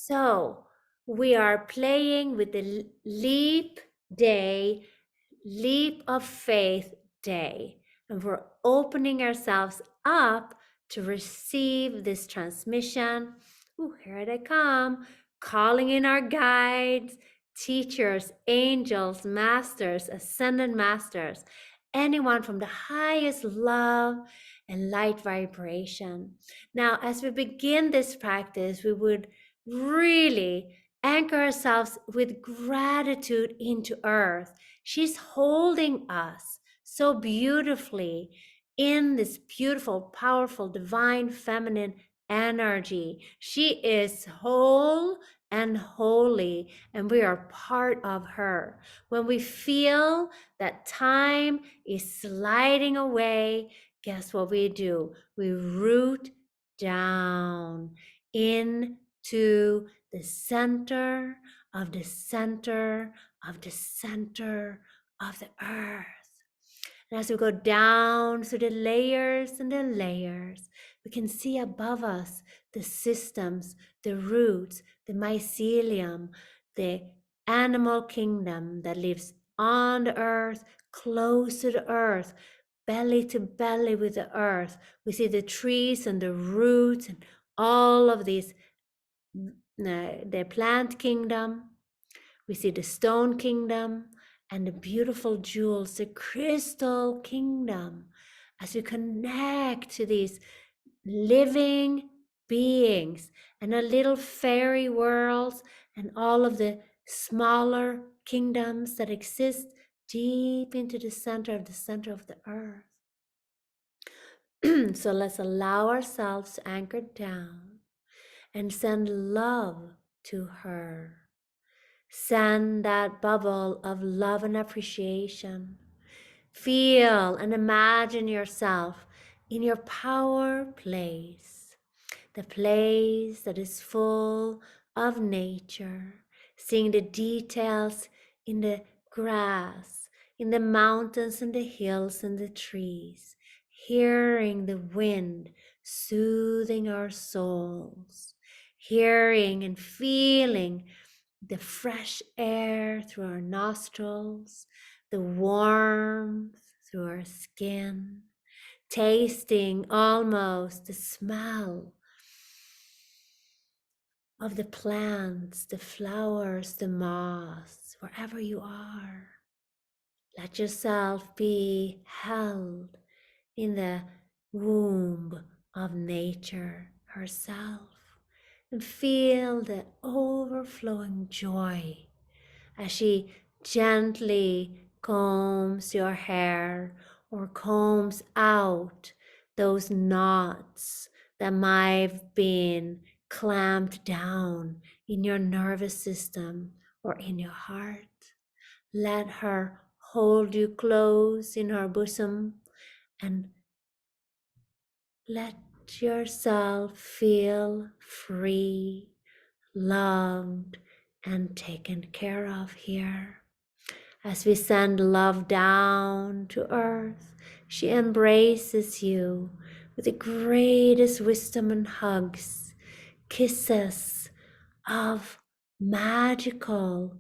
So we are playing with the leap day, leap of faith day, and we're opening ourselves up to receive this transmission. Ooh, here they come, calling in our guides, teachers, angels, masters, ascended masters, anyone from the highest love and light vibration. Now, as we begin this practice, we would really anchor ourselves with gratitude into earth. She's holding us so beautifully in this beautiful, powerful, divine feminine energy. She is whole and holy, and we are part of her. When we feel that time is sliding away, guess what we do? We root down into the center of the center of the center of the earth. And as we go down through the layers and the layers, we can see above us the systems, the roots, the mycelium, the animal kingdom that lives on the earth, close to the earth, belly to belly with the earth. We see the trees and the roots and all of these, the plant kingdom. We see the stone kingdom and the beautiful jewels, the crystal kingdom. As we connect to these living beings and our little fairy worlds and all of the smaller kingdoms that exist deep into the center of the earth. So let's allow ourselves to anchor down and send love to her. Send that bubble of love and appreciation. Feel and imagine yourself in your power place, the place that is full of nature, seeing the details in the grass, in the mountains and the hills and the trees, hearing the wind soothing our souls, hearing and feeling the fresh air through our nostrils, the warmth through our skin, tasting almost the smell of the plants, the flowers, the moss, wherever you are. Let yourself be held in the womb of nature herself and feel the overflowing joy as she gently combs your hair or combs out those knots that might have been clamped down in your nervous system or in your heart. Let her hold you close in her bosom and let yourself feel free, loved, and taken care of here. As we send love down to earth, she embraces you with the greatest wisdom and hugs, kisses of magical,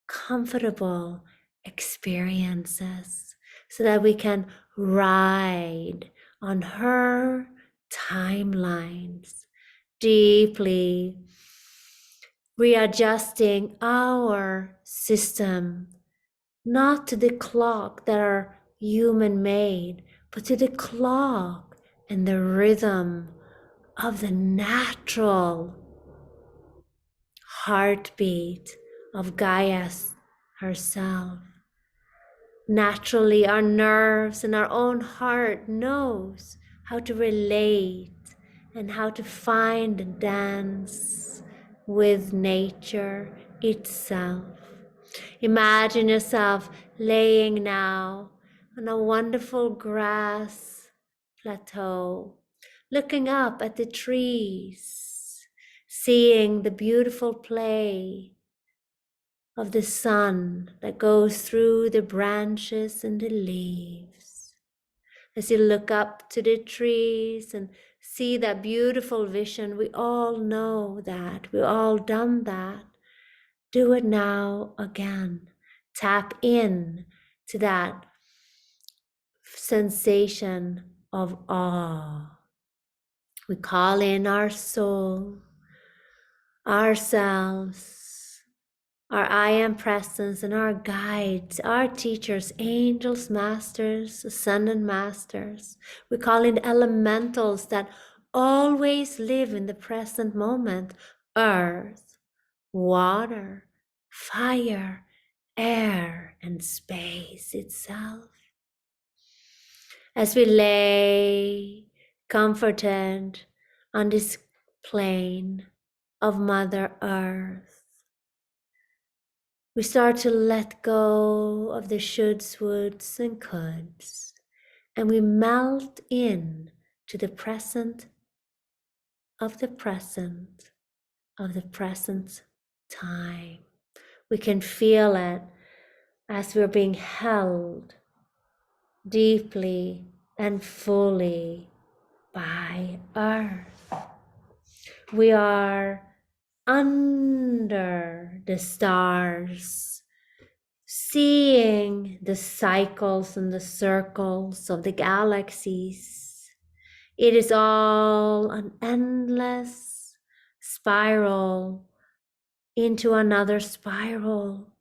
comfortable experiences, so that we can ride on her timelines, deeply readjusting our system, not to the clock that are human made, but to the clock and the rhythm of the natural heartbeat of Gaia herself. Naturally, our nerves and our own heart knows how to relate and how to find a dance with nature itself. Imagine yourself laying now on a wonderful grass plateau, looking up at the trees, seeing the beautiful play of the sun that goes through the branches and the leaves. As you look up to the trees and See that beautiful vision. We all know that. We all done that. Do it now again. Tap in to that sensation of awe. We call in our soul, ourselves, our I am presence, and our guides, our teachers, angels, masters, ascended masters. We call in elementals that always live in the present moment: earth, water, fire, air, and space itself. As we lay comforted on this plane of Mother Earth, we start to let go of the shoulds, woulds, and coulds, and we melt in to the present of the present of the present time. We can feel it as we're being held deeply and fully by Earth. We are under the stars, seeing the cycles and the circles of the galaxies. It is all an endless spiral into another spiral.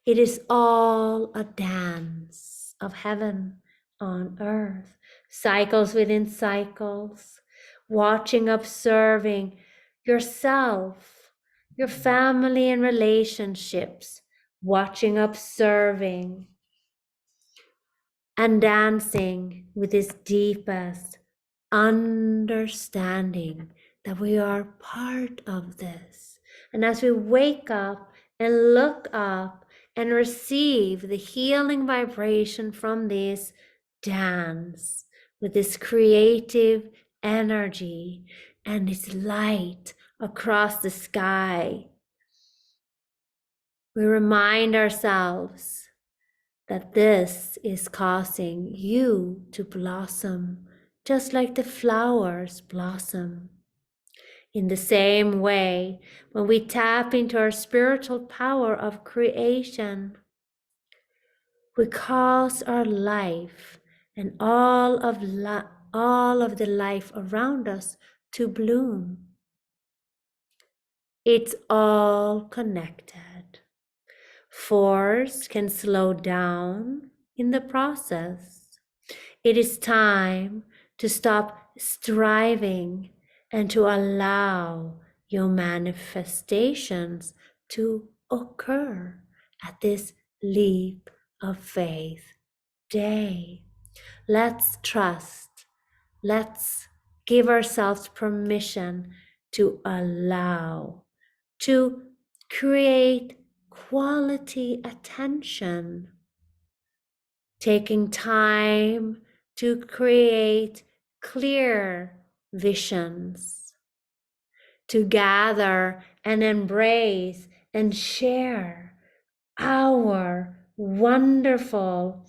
It is all a dance of heaven on earth, cycles within cycles, watching, observing yourself, your family and relationships, watching, observing, and dancing with this deepest understanding that we are part of this. And as we wake up and look up and receive the healing vibration from this dance with this creative energy and its light across the sky, we remind ourselves that this is causing you to blossom just like the flowers blossom. In the same way, when we tap into our spiritual power of creation, we cause our life and all of the life around us to bloom. It's all connected. Force can slow down in the process. It is time to stop striving and to allow your manifestations to occur at this leap of faith day. Let's trust. Let's give ourselves permission to allow, to create quality attention, taking time to create clear visions, to gather and embrace and share our wonderful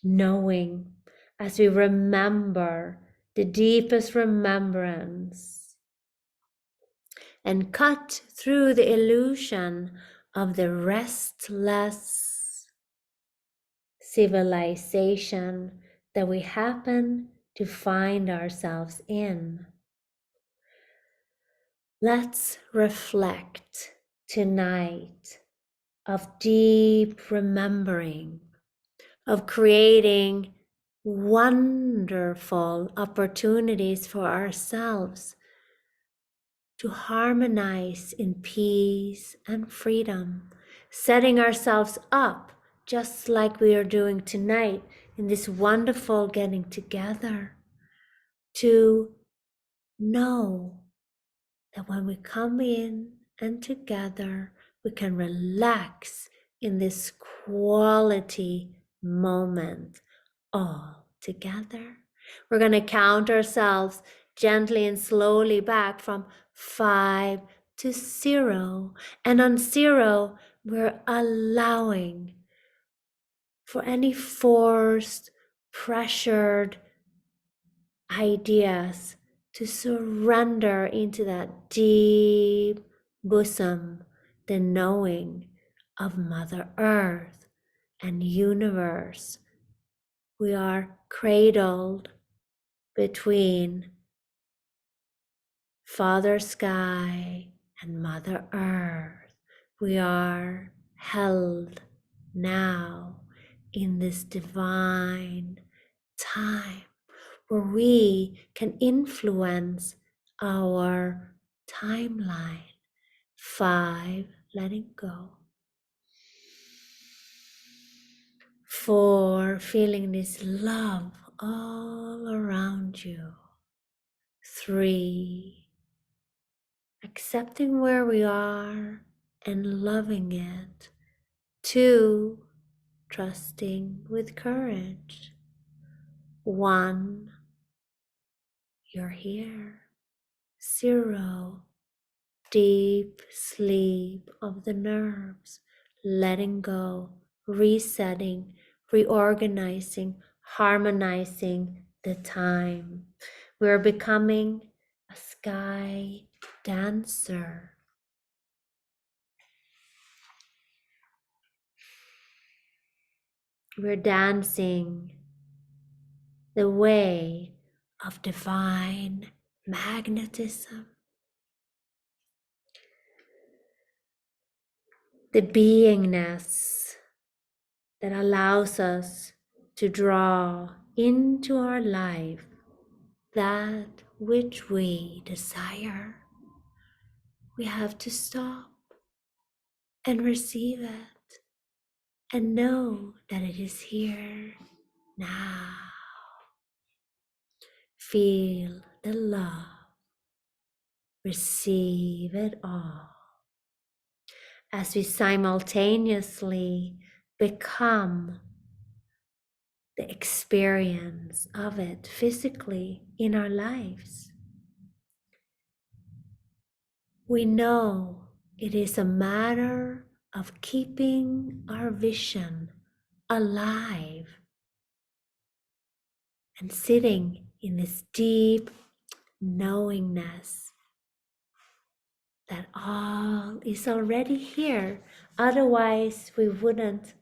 knowing as we remember the deepest remembrance and cut through the illusion of the restless civilization that we happen to find ourselves in. Let's reflect tonight of deep remembering, of creating wonderful opportunities for ourselves to harmonize in peace and freedom, setting ourselves up just like we are doing tonight in this wonderful getting together, to know that when we come in and together, we can relax in this quality moment all together. We're going to count ourselves gently and slowly back from 5 to 0. And on 0, we're allowing for any forced, pressured ideas to surrender into that deep bosom, the knowing of Mother Earth and universe. We are cradled between Father Sky and Mother Earth. We are held now in this divine time where we can influence our timeline. 5, letting go. 4, feeling this love all around you. 3, accepting where we are and loving it. 2, trusting with courage. 1, you're here. 0, deep sleep of the nerves, letting go, resetting, reorganizing, harmonizing the time. We're becoming a sky dancer. We're dancing the way of divine magnetism, the beingness that allows us to draw into our life that which we desire. We have to stop and receive it and know that it is here now. Feel the love. Receive it all as we simultaneously become the experience of it physically in our lives. We know it is a matter of keeping our vision alive and sitting in this deep knowingness that all is already here. Otherwise, we wouldn't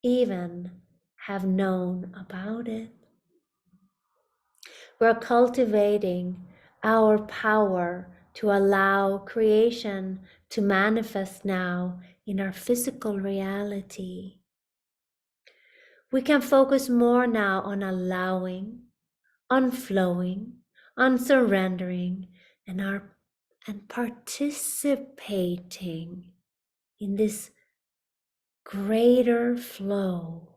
even have known about it. We're cultivating our power to allow creation to manifest now in our physical reality. We can focus more now on allowing, on flowing, on surrendering, and participating in this greater flow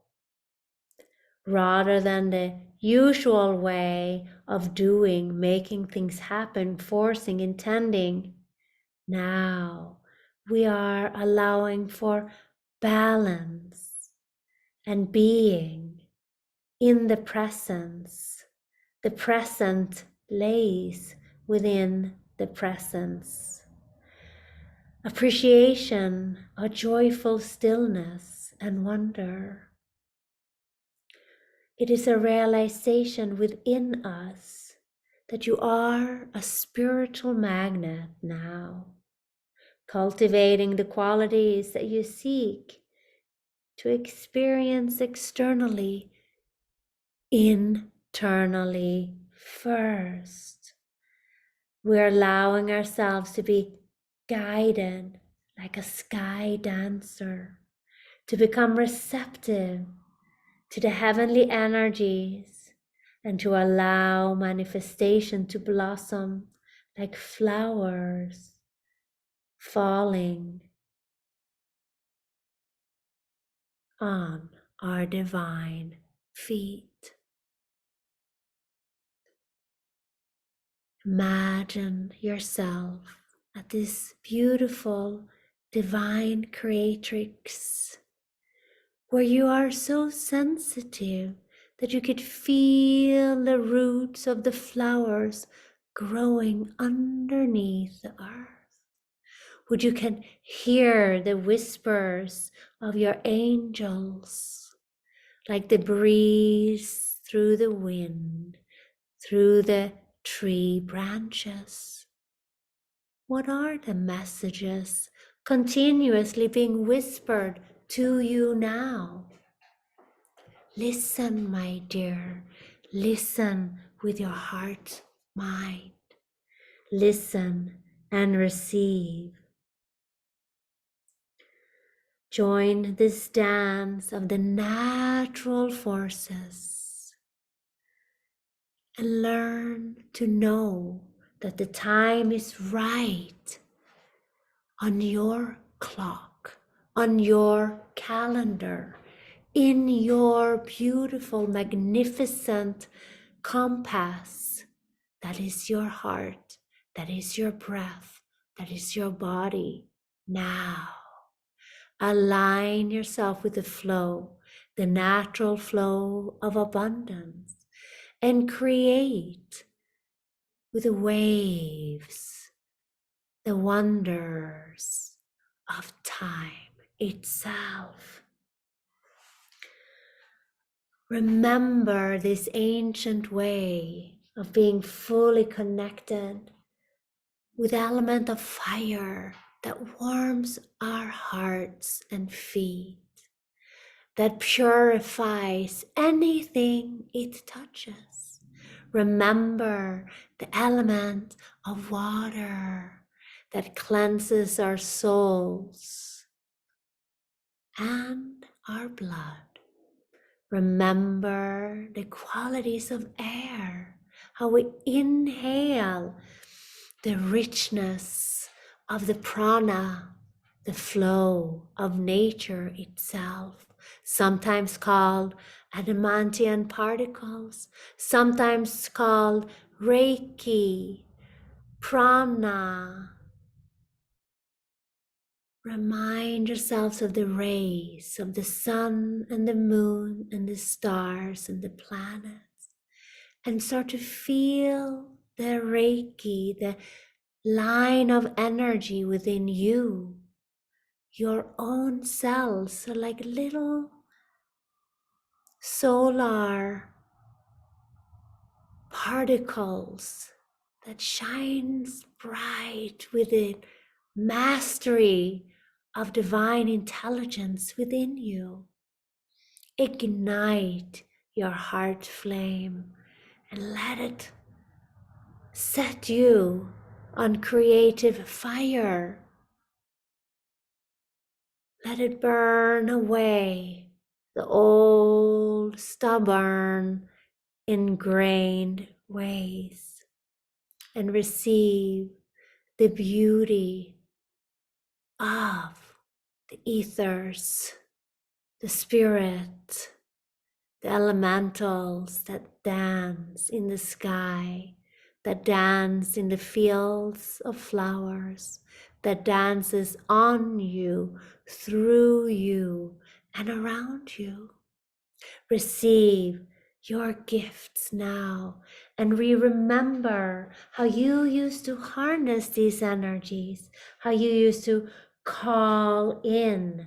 rather than the usual way of doing, making things happen, forcing, intending. Now we are allowing for balance and being in the presence. The present lays within the presence. Appreciation, a joyful stillness and wonder. It is a realization within us that you are a spiritual magnet now, cultivating the qualities that you seek to experience externally, internally first. We're allowing ourselves to be guided like a sky dancer, to become receptive to the heavenly energies and to allow manifestation to blossom like flowers falling on our divine feet. Imagine yourself at this beautiful divine creatrix where you are so sensitive that you could feel the roots of the flowers growing underneath the earth. Would you can hear the whispers of your angels like the breeze through the wind, through the tree branches? What are the messages continuously being whispered to you now? Listen, my dear. Listen with your heart, mind. Listen and receive. Join this dance of the natural forces and learn to know that the time is right on your clock, on your calendar, in your beautiful, magnificent compass. That is your heart, that is your breath, that is your body. Now, align yourself with the flow, the natural flow of abundance, and create with the waves, the wonders of time itself. Remember this ancient way of being fully connected with the element of fire that warms our hearts and feet, that purifies anything it touches. Remember the element of water that cleanses our souls and our blood. Remember the qualities of air, how we inhale the richness of the prana, the flow of nature itself, sometimes called adamantium particles, sometimes called Reiki, prana. Remind yourselves of the rays of the sun and the moon and the stars and the planets, and start to feel the Reiki, the line of energy within you, your own cells are like little solar particles that shines bright with the mastery of divine intelligence within you. Ignite your heart flame and let it set you on creative fire. Let it burn away the old, stubborn, ingrained ways and receive the beauty of the ethers, the spirit, the elementals that dance in the sky, that dance in the fields of flowers, that dances on you, through you, and around you. Receive your gifts now, and remember how you used to harness these energies, how you used to call in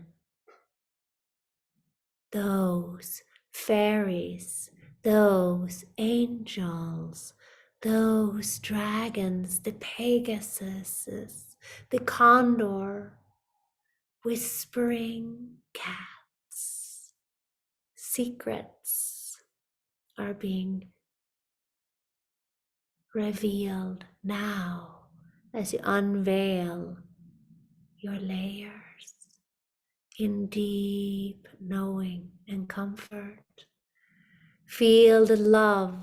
those fairies, those angels, those dragons, the Pegasuses, the condor, whispering cats. Secrets are being revealed now as you unveil your layers in deep knowing and comfort. Feel the love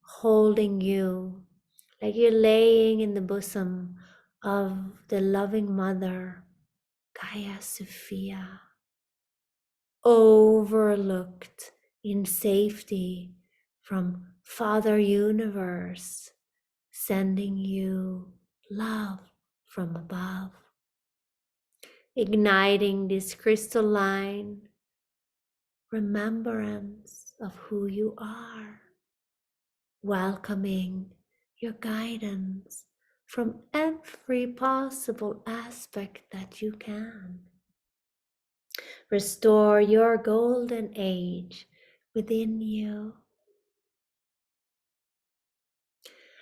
holding you like you're laying in the bosom of the loving mother, Gaia Sophia, overlooked in safety from Father Universe, sending you love from above, igniting this crystalline remembrance of who you are, welcoming your guidance from every possible aspect that you can. Restore your golden age within you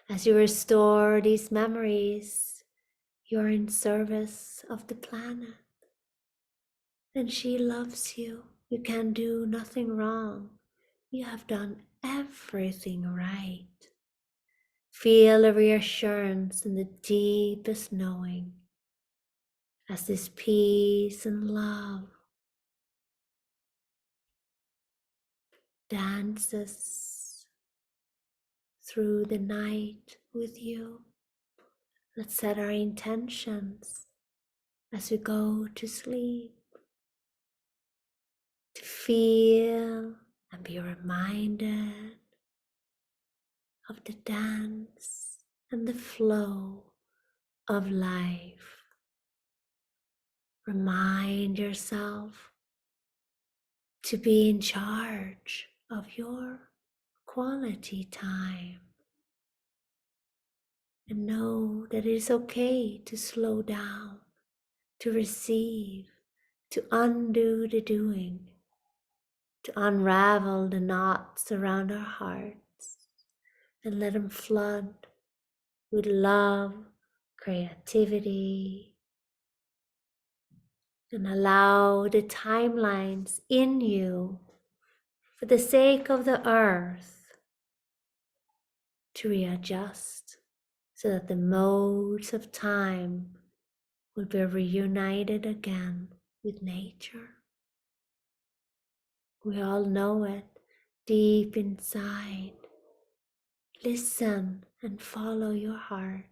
As you restore these memories, you're in service of the planet. And she loves you. You can do nothing wrong. You have done everything right. Feel a reassurance in the deepest knowing as this peace and love dances through the night with you. Let's set our intentions as we go to sleep to feel and be reminded of the dance and the flow of life. Remind yourself to be in charge of your quality time and know that it is okay to slow down, to receive, to undo the doing, to unravel the knots around our hearts and let them flood with love, creativity, and allow the timelines in you, for the sake of the earth, to readjust so that the modes of time will be reunited again with nature. We all know it deep inside. Listen and follow your heart.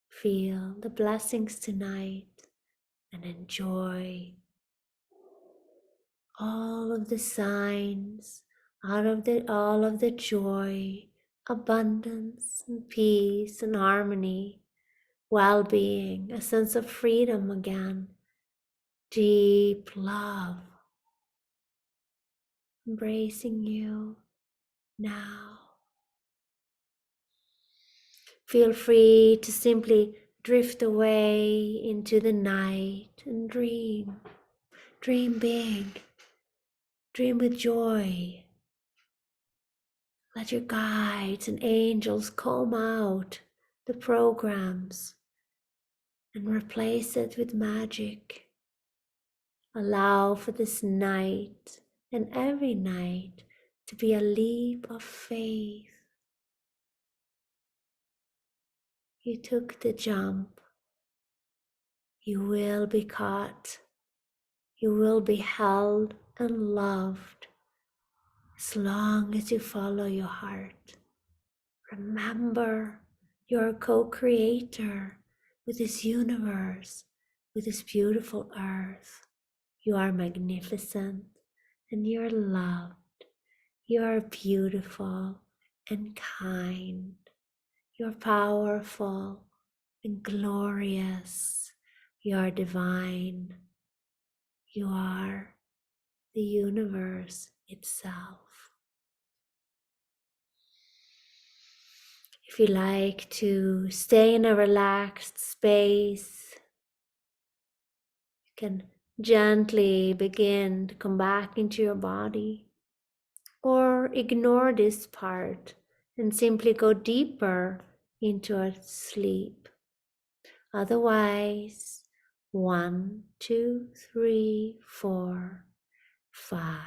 Feel the blessings tonight and enjoy all of the signs all of the joy, abundance and peace and harmony, well-being, a sense of freedom again, deep love embracing you now. Feel free to simply drift away into the night and dream. Dream big. Dream with joy. Let your guides and angels comb out the programs and replace it with magic. Allow for this night and every night to be a leap of faith. You took the jump. You will be caught. You will be held and loved as long as you follow your heart. Remember, you're a co-creator with this universe, with this beautiful earth. You are magnificent and you're loved. You are beautiful and kind. You're powerful and glorious. You are divine. You are the universe itself. If you like to stay in a relaxed space, you can gently begin to come back into your body, or ignore this part and simply go deeper into a sleep. Otherwise, 1, 2, 3, 4, 5.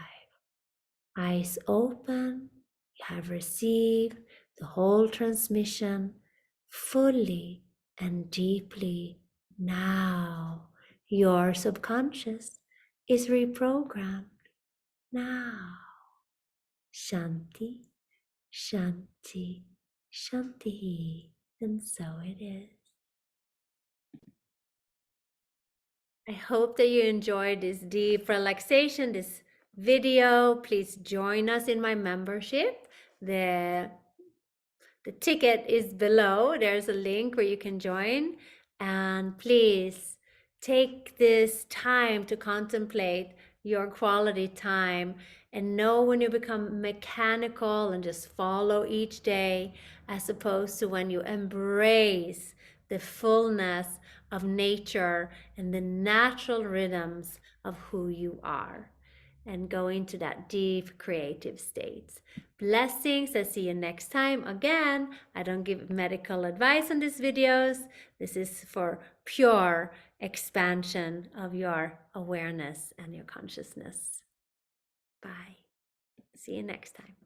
Eyes open. You have received the whole transmission fully and deeply. Now your subconscious is reprogrammed. Now, Shanti, Shanti, Shanti. And so it is. I hope that you enjoyed this deep relaxation, this video. Please join us in my membership. The ticket is below. There's a link where you can join. And please take this time to contemplate your quality time and know when you become mechanical and just follow each day, as opposed to when you embrace the fullness of nature and the natural rhythms of who you are and go into that deep creative state. Blessings. I see you next time. Again, I don't give medical advice on these videos. This is for pure expansion of your awareness and your consciousness. Bye. See you next time.